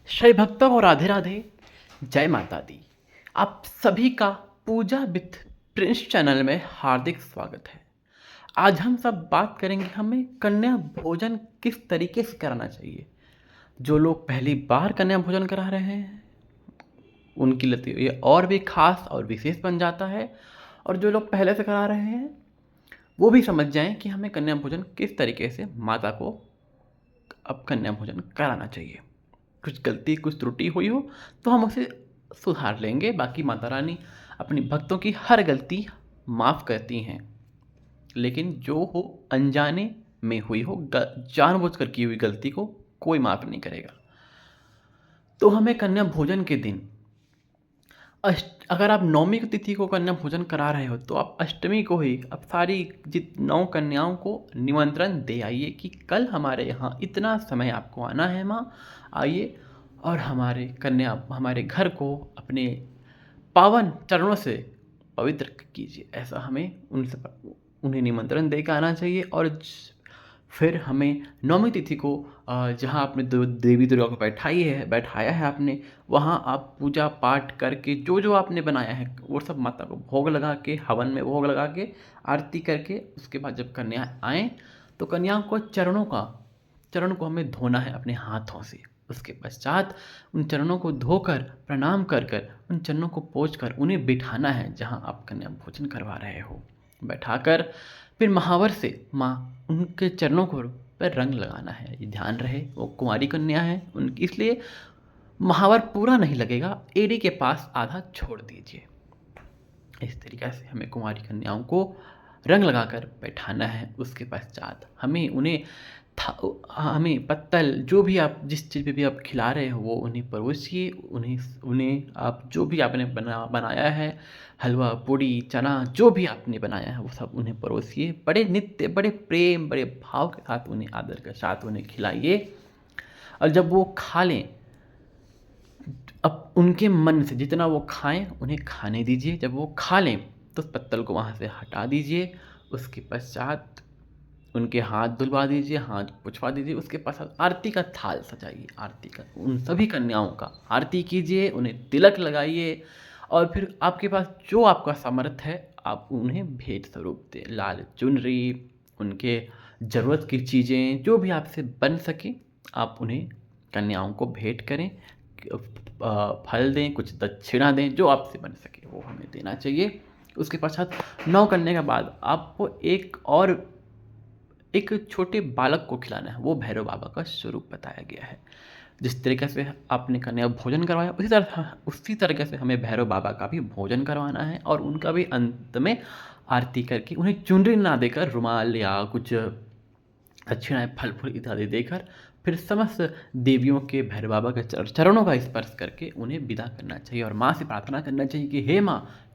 सभी भक्तों को राधे राधे, जय माता दी। आप सभी का पूजा विथ प्रिंस चैनल में हार्दिक स्वागत है। आज हम सब बात करेंगे हमें कन्या भोजन किस तरीके से कराना चाहिए। जो लोग पहली बार कन्या भोजन करा रहे हैं उनके लिए तो ये और भी खास और विशेष बन जाता है, और जो लोग पहले से करा रहे हैं वो भी समझ जाएं कि हमें कन्या भोजन किस तरीके से माता को अब कन्या भोजन कराना चाहिए। कुछ गलती कुछ त्रुटि हुई हो तो हम उसे सुधार लेंगे। बाकी माता रानी अपनी भक्तों की हर गलती माफ़ करती हैं, लेकिन जो हो अनजाने में हुई हो, जानबूझकर की हुई गलती को कोई माफ़ नहीं करेगा। तो हमें कन्या भोजन के दिन अगर आप नौमी की तिथि को कन्या भोजन करा रहे हो तो आप अष्टमी को ही अब सारी 9 कन्याओं को निमंत्रण दे आइए कि कल हमारे यहाँ इतना समय आपको आना है माँ, आइए और हमारे घर को अपने पावन चरणों से पवित्र कीजिए। ऐसा हमें उन्हें निमंत्रण दे के आना चाहिए। और फिर हमें नौमी तिथि को जहाँ आपने देवी दुर्गा को बैठाया है आपने, वहाँ आप पूजा पाठ करके जो जो आपने बनाया है वो सब माता को भोग लगा के, हवन में भोग लगा के, आरती करके, उसके बाद जब कन्या आएँ तो कन्याओं को चरणों को हमें धोना है अपने हाथों से। उसके पश्चात उन चरणों को धोकर प्रणाम कर कर उन चरणों को पोंछ कर उन्हें बिठाना है जहाँ आप कन्या भोजन करवा रहे हो। बैठाकर फिर महावर से माँ उनके चरणों को पर रंग लगाना है। ये ध्यान रहे वो कुंवारी कन्या है उनकी, इसलिए महावर पूरा नहीं लगेगा, एड़ी के पास आधा छोड़ दीजिए। इस तरीक़े से हमें कुंवारी कन्याओं को रंग लगाकर बैठाना है। उसके पश्चात हमें पत्तल, जो भी आप जिस चीज़ पे भी आप खिला रहे हो वो उन्हें परोसिए। उन्हें आप जो भी आपने बनाया है, हलवा पूड़ी चना जो भी आपने बनाया है वो सब उन्हें परोसिए। बड़े प्रेम बड़े भाव के साथ उन्हें आदर के साथ उन्हें खिलाइए। और जब वो खा लें, अब उनके मन से जितना वो खाएं उन्हें खाने दीजिए। जब वो खा लें तो उस पत्तल को वहाँ से हटा दीजिए। उसके पश्चात उनके हाथ धुलवा दीजिए, हाथ पुछवा दीजिए। उसके पश्चात आरती का थाल सजाइए। आरती का उन सभी कन्याओं का आरती कीजिए, उन्हें तिलक लगाइए, और फिर आपके पास जो आपका सामर्थ्य है आप उन्हें भेंट स्वरूप दें। लाल चुनरी, उनके ज़रूरत की चीज़ें जो भी आपसे बन सके आप उन्हें कन्याओं को भेंट करें। फल दें, कुछ दक्षिणा दें, जो आपसे बन सके वो हमें देना चाहिए। उसके पश्चात 9 करने के बाद आपको एक छोटे बालक को खिलाना है। वो भैरव बाबा का स्वरूप बताया गया है। जिस तरीके से आपने कन्या भोजन करवाया उसी तरीके से हमें भैरव बाबा का भी भोजन करवाना है, और उनका भी अंत में आरती करके उन्हें चुनरी ना देकर रुमाल या कुछ दक्षिणाएँ फल फूल इत्यादि देकर फिर समस्त देवियों के भैरव बाबा के चरणों का स्पर्श करके उन्हें विदा करना चाहिए। और माँ से प्रार्थना करना चाहिए कि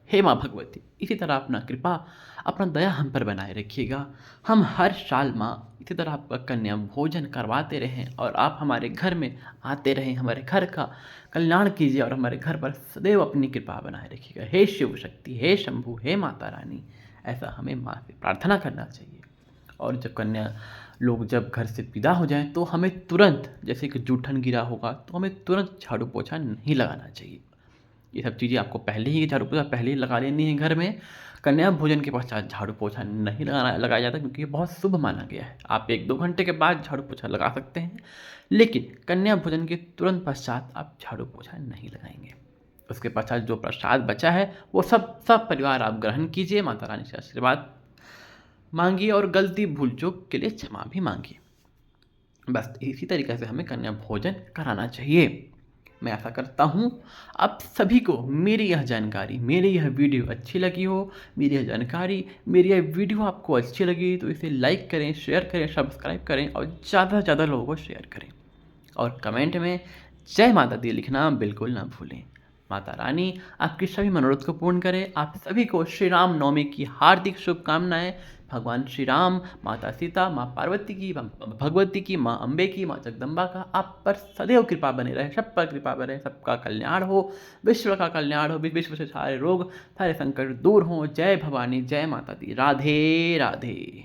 हे माँ भगवती, इसी तरह अपना कृपा अपना दया हम पर बनाए रखिएगा। हम हर साल माँ इसी तरह आपका कन्या भोजन करवाते रहें और आप हमारे घर में आते रहें, हमारे घर का कल्याण कीजिए और हमारे घर पर सदैव अपनी कृपा बनाए रखिएगा। हे शिव शक्ति, हे शंभु, हे माता रानी, ऐसा हमें माँ से प्रार्थना करना चाहिए। और जब कन्या लोग जब घर से विदा हो जाएं तो हमें तुरंत, जैसे कि जूठन गिरा होगा तो हमें तुरंत झाड़ू पोछा नहीं लगाना चाहिए। ये सब चीज़ें आपको झाड़ू पोछा पहले ही लगा लेनी है घर में। कन्या भोजन के पश्चात झाड़ू पोछा नहीं लगाया जाता, क्योंकि ये बहुत शुभ माना गया है। आप 1-2 घंटे के बाद झाड़ू पोछा लगा सकते हैं, लेकिन कन्या भोजन के तुरंत पश्चात आप झाड़ू पोछा नहीं लगाएंगे। उसके पश्चात जो प्रसाद बचा है वो सब परिवार आप ग्रहण कीजिए, माता रानी से आशीर्वाद मांगिए और गलती भूल चूक के लिए क्षमा भी मांगिए। बस इसी तरीके से हमें कन्या भोजन कराना चाहिए। मैं आशा करता हूँ आप सभी को मेरी यह जानकारी, मेरी यह वीडियो अच्छी लगी हो। मेरी यह जानकारी, मेरी यह वीडियो आपको अच्छी लगी तो इसे लाइक करें, शेयर करें, सब्सक्राइब करें और ज़्यादा से ज़्यादा लोगों को शेयर करें। और कमेंट में जय माता दी लिखना बिल्कुल ना भूलें। माता रानी आपकी सभी मनोरथ को पूर्ण करे। आप सभी को श्री राम नवमी की हार्दिक शुभकामनाएं। भगवान श्री राम, माता सीता, माँ पार्वती की, भगवती की, माँ अम्बे की, माँ जगदम्बा का आप पर सदैव कृपा बने रहे, सब पर कृपा बने, सबका कल्याण हो, विश्व का कल्याण हो, विश्व से सारे रोग सारे संकट दूर हों। जय भवानी, जय माता दी। राधे राधे।